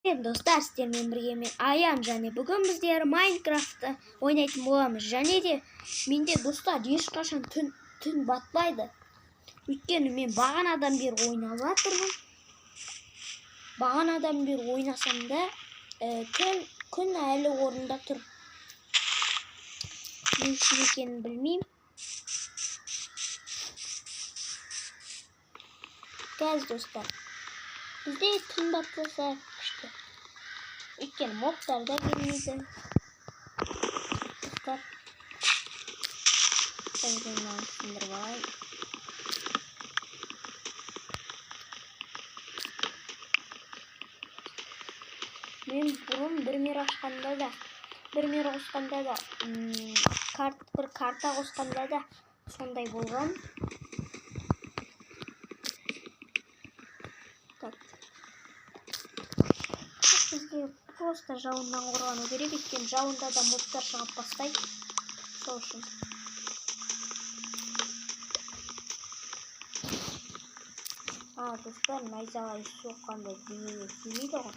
Достар, сіздермен бірге мен Аян, және бүгін біздер Майнкрафтты ойнайтын боламыз. Және де менде достар ешқашан түн батпайды. Өйткені мен бағанадан бері ойнап жатырмын. Бағанадан бері ойнасам да күн әлі орнында тұр. Не үшін екенін білмеймін. Қазір достар, бізде түн батпаса күшті. Өйткені мобтар да келмейді. Достар, сәлден сындырып алайын. Мен бұрын бір мера қосқанда да, бір карта қосқанда да сондай болған. Бізге просто жауыннан қорғану керек, өйткені жауында да мобтар шығып бастайды. Сол үшін. Достар, найзағай соққанда денеге тимейді ғой.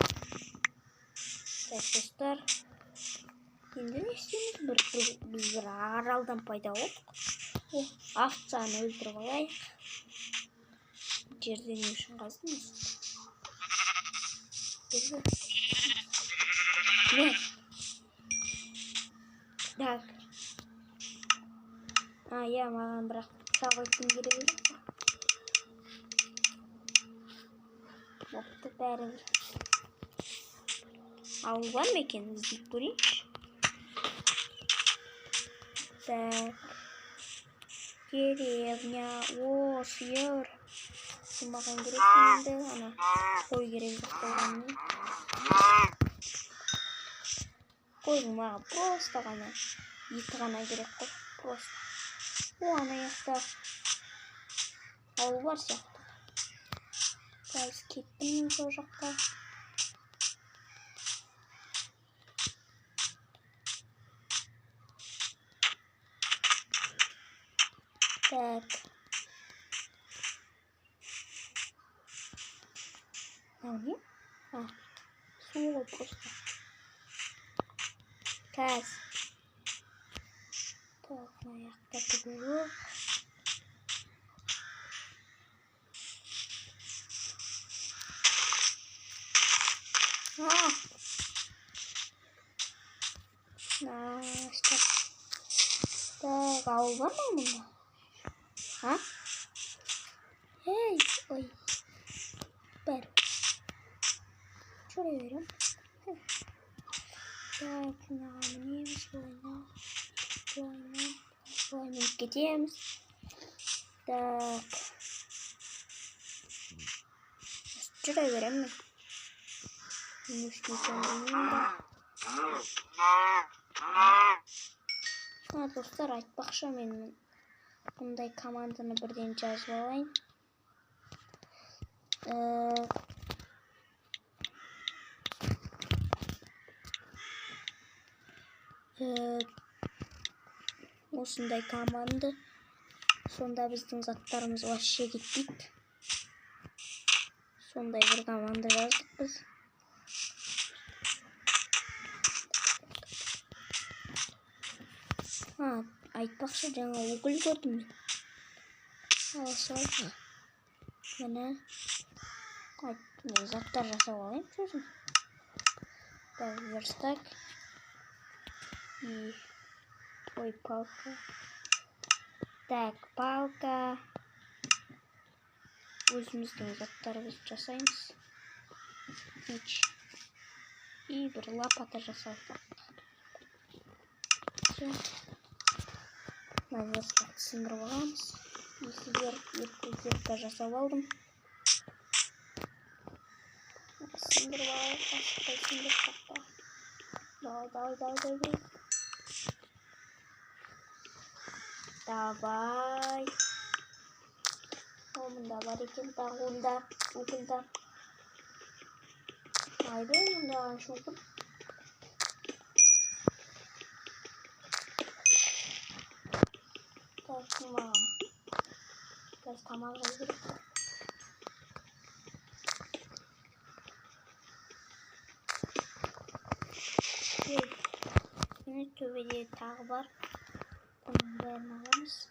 Достар, енді не істейміз? Біз бір аралдан пайда болдық. Овцаны өлтіріп алайық. Жерде не үшін қаздыңыз? Так. Я маған бірақ сағайтын керек еді. Бопты бәрі. Ауыл бар ма екен? Іздеп көрейінші. Так. Деревня. О, сиыр. Маған керек енді. Ана қой керек болғанмен. Қойдың маған просто ғана еті ғана керек қой. Просто. Ана яқта ауыл бар сияқты. Қазір кеттім сол жаққа. Так. Не? Су ғой просто. Қазір. Так, мына жақта түгі. Так, ауыл бар ма мұнда? Ей, ой. Бәрі. Жүре берем. Так, мінеміз, ойнап кетеміз. Так. Жүре берем мен. Не үшін білмеймін ба? Достар, айтпақшы мен бұндай команданы бірден жазып алайын. Осындай команда. Сонда біздің заттарымыз вообще кетпейді. Сондай бір команда жаздық біз. Айтпақшы жаңа угіл көрдім мен. Алсай. Міне. Заттар жасап алайын сөзім. Так, верстак. И... Ой, палка. Так, палка. Өзіміздің заттарымызды жасаймыз. Пич. И бір лопата жасалды. Все. Верстакты сындырып аламыз. Зерка жасап алдым. Сындырып алайық. Асықпай сындырып тақпа. Давай. Давай. Мұнда бар екен тағы ұғылда. Айды, мұнда қанша ұғыл. Так, маған. Қазір тамақ жай керек. Yine töbede tağ var. Bunun bärini alamız.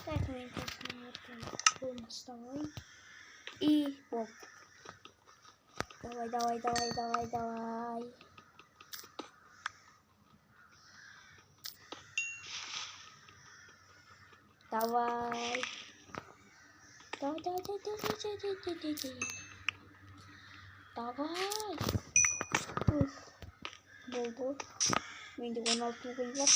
Dokumentasyon olması da var. İyi bol. Давай. Давай. Uf. Bol. Mende 16 okul var.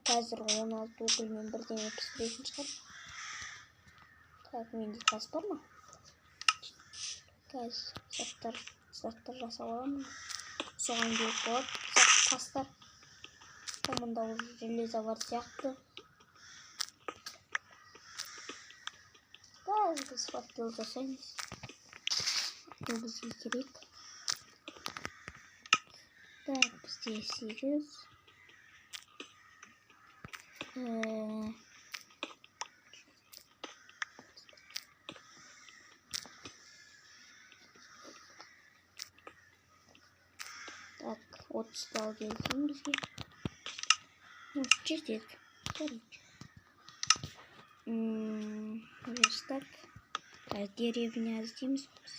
Қазір 16 okul мен бірден 35 шығар. Так, менде тас бар ма? Қазір заттар жасап аламын. Соған керек болады. Тастар. Мұнда уже железо бар сияқты. Қазір біз факел жасаймыз. Бұл бізге керек. Так, бізде 8. Так, 30 дал gelsin бізге. Ну, жетеді. Верстак. Деревня іздейміз біз.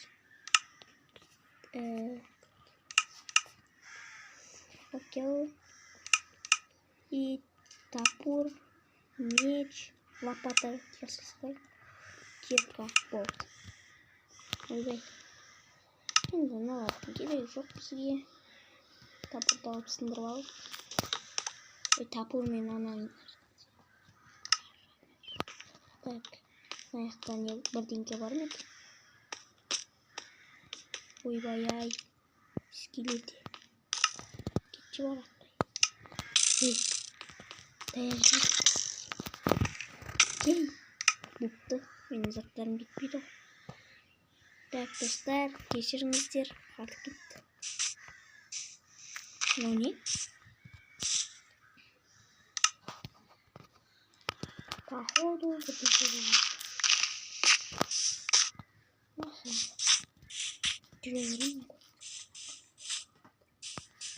Факел. И топор, меч, лопата жасастай. Кирка, болт. Ойбай. Енді мыналардың керегі жоқ бізге. Топорды алып сындырып алып. Топор мен ананы. Так. Аяқта бірдеңке бар ма? Ойбай-ай. Скелеті. Кетші бар атпай. Даяжыр. Кей. Бұпты. Менің заттарым кетпейді. Так, достар. Кешіріңіздер. Хаты кетті. Мынау не? Походу, записываем. Жүре.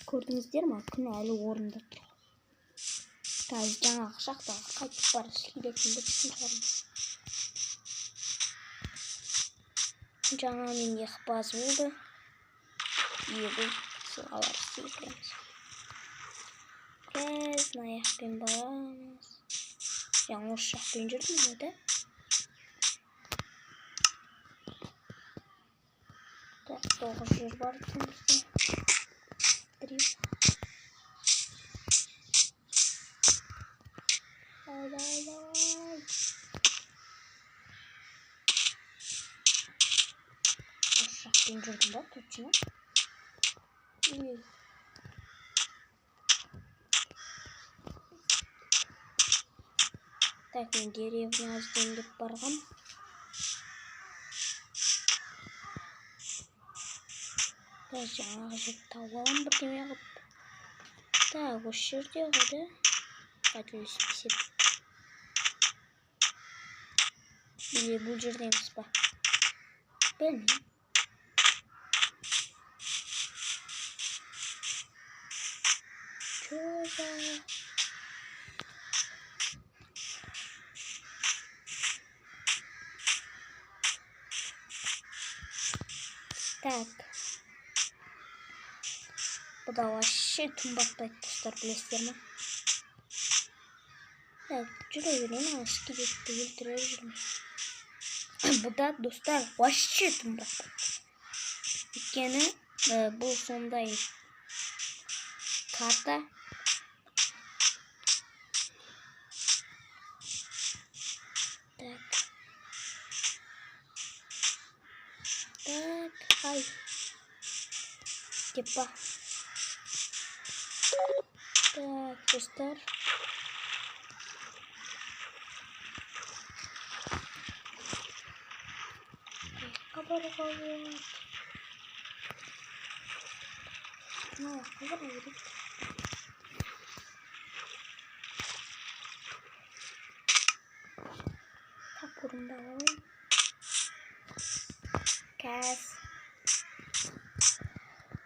Көрдіңіздер ма? Күн әлі орында тұр. Қазір жаңағы шақтаға қайтып бар скелетімді түсін шығармыз. Жаңа мен еқпаз болды. Егі сылғалар істейкіміз. Кәз аяқпен барамыз. Жаңа осы шақпен жүрдім өді. Так, 9 жер бар түнізде. 3. Давай. Осы шақпен жүрдім ба, точно? Так, мен деревня іздейін деп барғам. Жаңағы жерді тауып алам бірдеме қып. Так, осы жерде ғады. Қателеспесем. Или бұл жерде емес па? Білмеймін. Чоза. Так. Бұда вообще түн батпайды, достар, білесіздер ме? Так, жүре берейін, скелетті өлтіре жүрмей. Бұда, достар, вообще түн батпайды. Өйткені бұл сондай карта. Так, ай. Типа. Так, достар. Kabarık oluyor. Ne kabarık? Kapurunda alalım. Kes.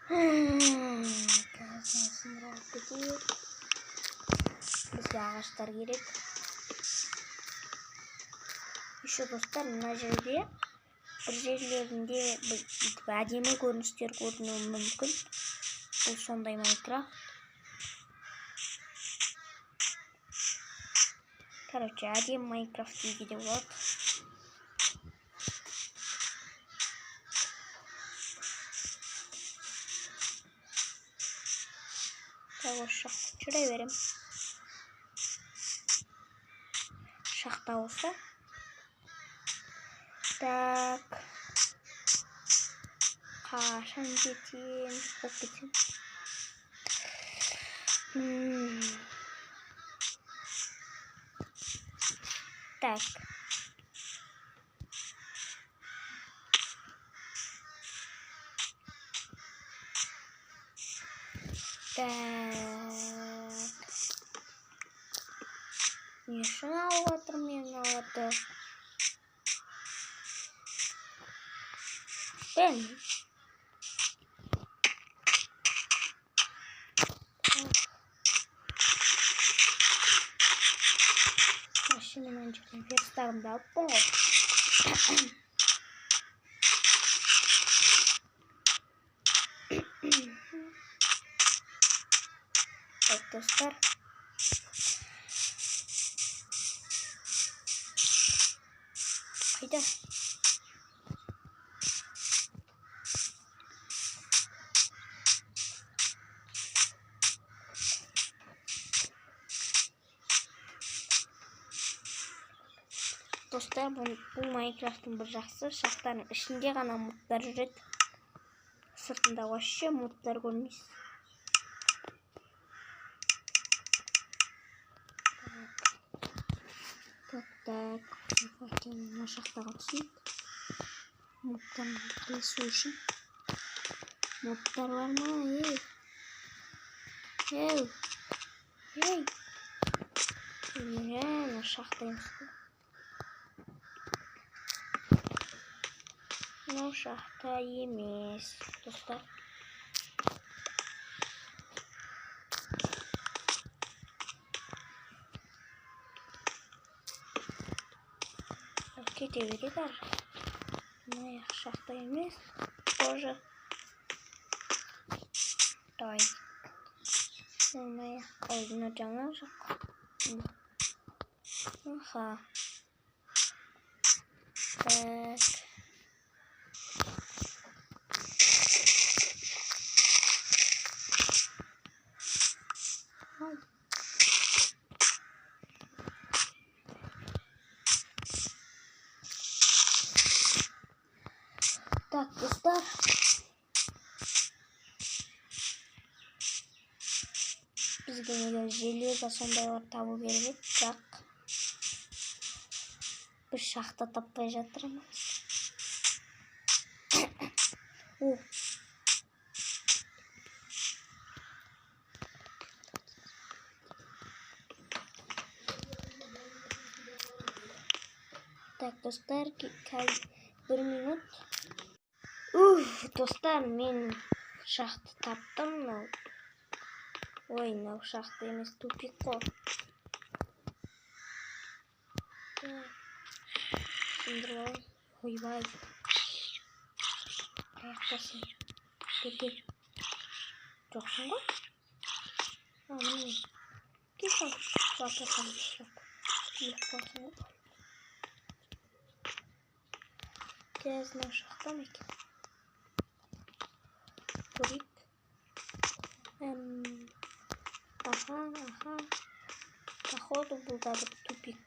Газдан сындырып кетейік. Бізге ағаштар керек. Еще достар, мына жерде бір жерлерінде әдемі көріністер көрінуі мүмкін. Бұл сондай Майнкрафт. Короче, әдемі Майнкрафт деуге де болады. Осы шақта жүре берем. Шақта болса. Так. Қашан кетем, болып кетем. Так. Не үшін алып жатырмын мен алады? Машинамен жүрген верстағымды алыппын ғой. Так, достар. Қайда? Достар, бұл Майнкрафттың бір жақсы шақтардың ішінде ғана модтар жүреді. Сыртында вообще модтар көрмейсіз. Так, мына шақтаға түсейік. Модтарын білесу үшін. Модтар бар ма? Ей! Мына шақтаймыз. Мынау шақта емес, достар. Кете береді ар. Мына шақта емес, тоже. Давай. Мына жаңа жақ. Аха. Так. Так, достар. Бізге неге железо сондайлар табу керек, бірақ бір шахта таппай жатырмыз. Так, достар, бір минут. Достар, мен шахта таптым. Ой, мынау шахта емес, тупик қой. Сындырып. Ойбай. Аяқтасын. Кел. Жоқсың ғой? Міне. Кел. Жатырсың. Келіп қалсың ғой. Кез мынау шахта ма екен? Көрейік. Аха. Походу, бұл да бір тупик.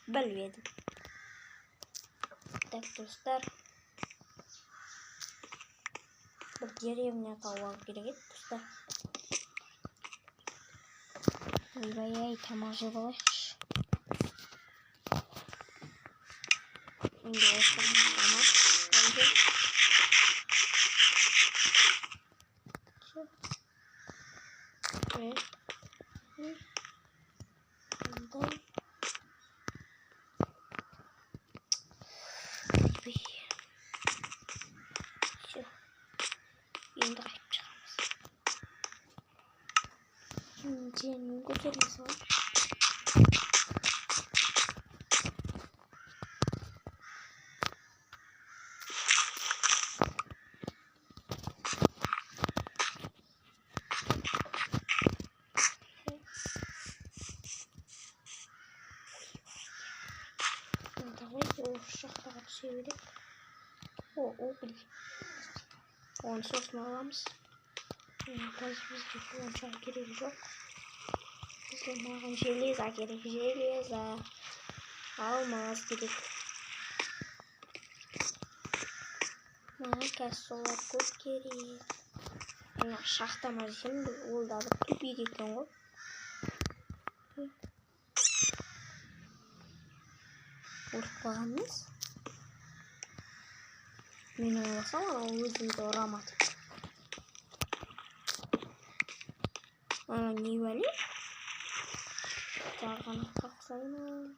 Білмедім. Так, достар. Бір деревня тауып керек еді, достар. Ойбай, тамақ жеп алайықшы. Енді осыған тамақ. Gelmez var. Давайте o şahlağa çevirip o bil. Onu sosunu alamız. Biz de çay gereği yok. Biz de mağın jeleza gerek. Jeleza almaz gerek. Kassolar көп керек. Ана шахтама şimdi ол да бір тупик екен ғой. Ұрып қалғанбыз. Мен ойласам ана өзімді ұрамады. Ана не бәле? Жарғанат қақсайын.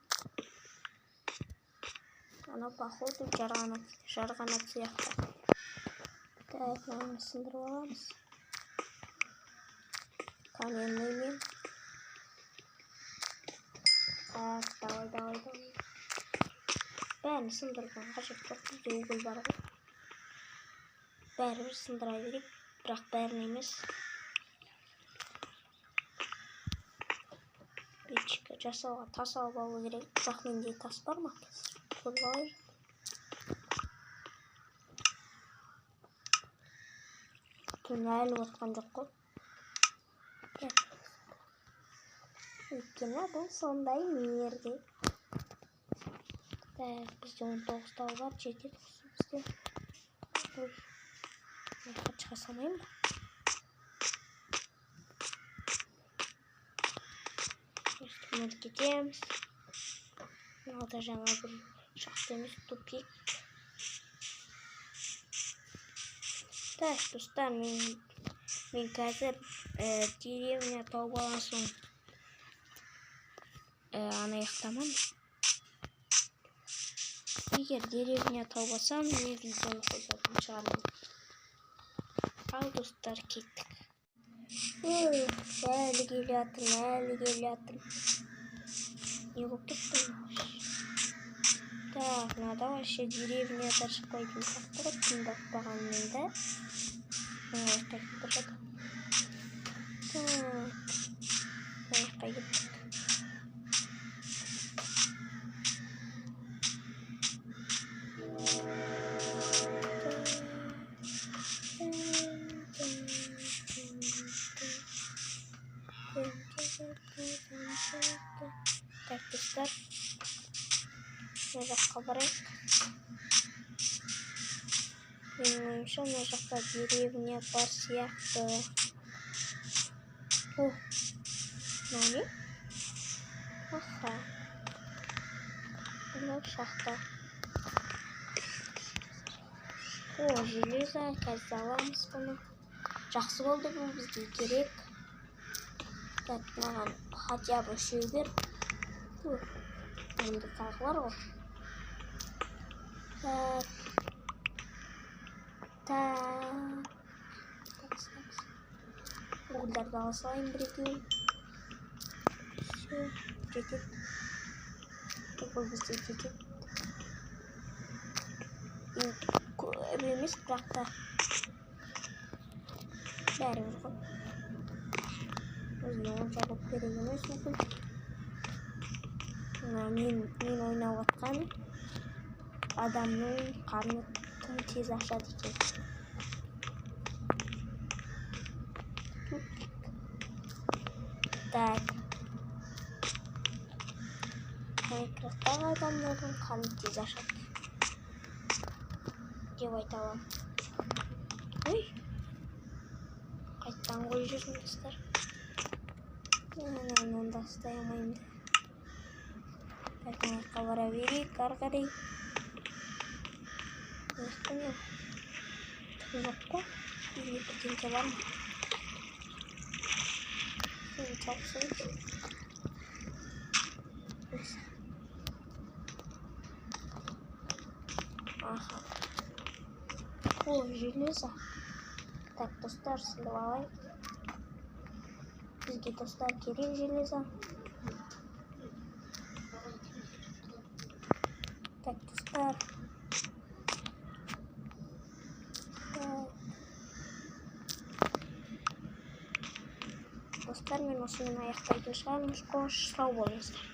Ана походу жарғанат сияқты. Так, оны сындырып аламыз. Каменный мен. Так, давай. Бәрін сындырған қажет жоқ. Бізде угол бар ғой. Бәрібір сындыра берейік, бірақ бәрін емес. Печка жасауға тас алып алу керек. Бірақ менде тас бар ма? Көріп түн әлі отқан жоқ қой. Өйткені бұл сондай мерде. Бізде 19 тау бар, жетеді бізде. Ой, шыға салмайым ба? Үстіміз кетеміз. Мыналда жаңа бір шақты емес тупик. Так, достар, мен қазір деревня тауып алған соң ана яқтаман. Егер деревня тауып алсам, мен видеоны қосатын шығармын. Ал достар, кеттік. Әлі келе жатырмын. Не болып кеттім? Так, надо вообще деревняда шықпайтын сияқты ғой, тыңдатпағанмен да. Қайтып тұрады. Так, кеттік. Так, достар. Мына жаққа барайық. Менің ойымша, мына жақта деревня бар сияқты. О, нәне? Аха. Мына шахта. О, железо, қазір аламыз бұны. Жақсы болды, бұл бізге керек. Так, маған хотя бы үшеу бер. Енді тағылар ғой. Так. Угылдарды алсайын бір-екеу. Все, жетеді. Угыл бізде жетеді. Көп емес, бірақ та бәрібір ғой. Өзіне онша көп керек емес угыл. Мен ойнап отқан адамның қарны тым тез ашады екен. Так. Майнкрафттағы адамдардың қарны тез ашады деп айта аламын. Ой, қайттан қой жүрмін достар. Мен да ұстай алмаймын да. Бәлкім бара берейік, ары қарай. Ешқандай жоқ қой. Үйге бірдеңке бар ма? Сені тапсырып. Аха. О, железо. Так, достар, сіліп алайық. Бізге мінекей достар, керек железо. Так, достар. Достар, мен осымен аяқтайтын шығармын. Қош сау болыңыздар.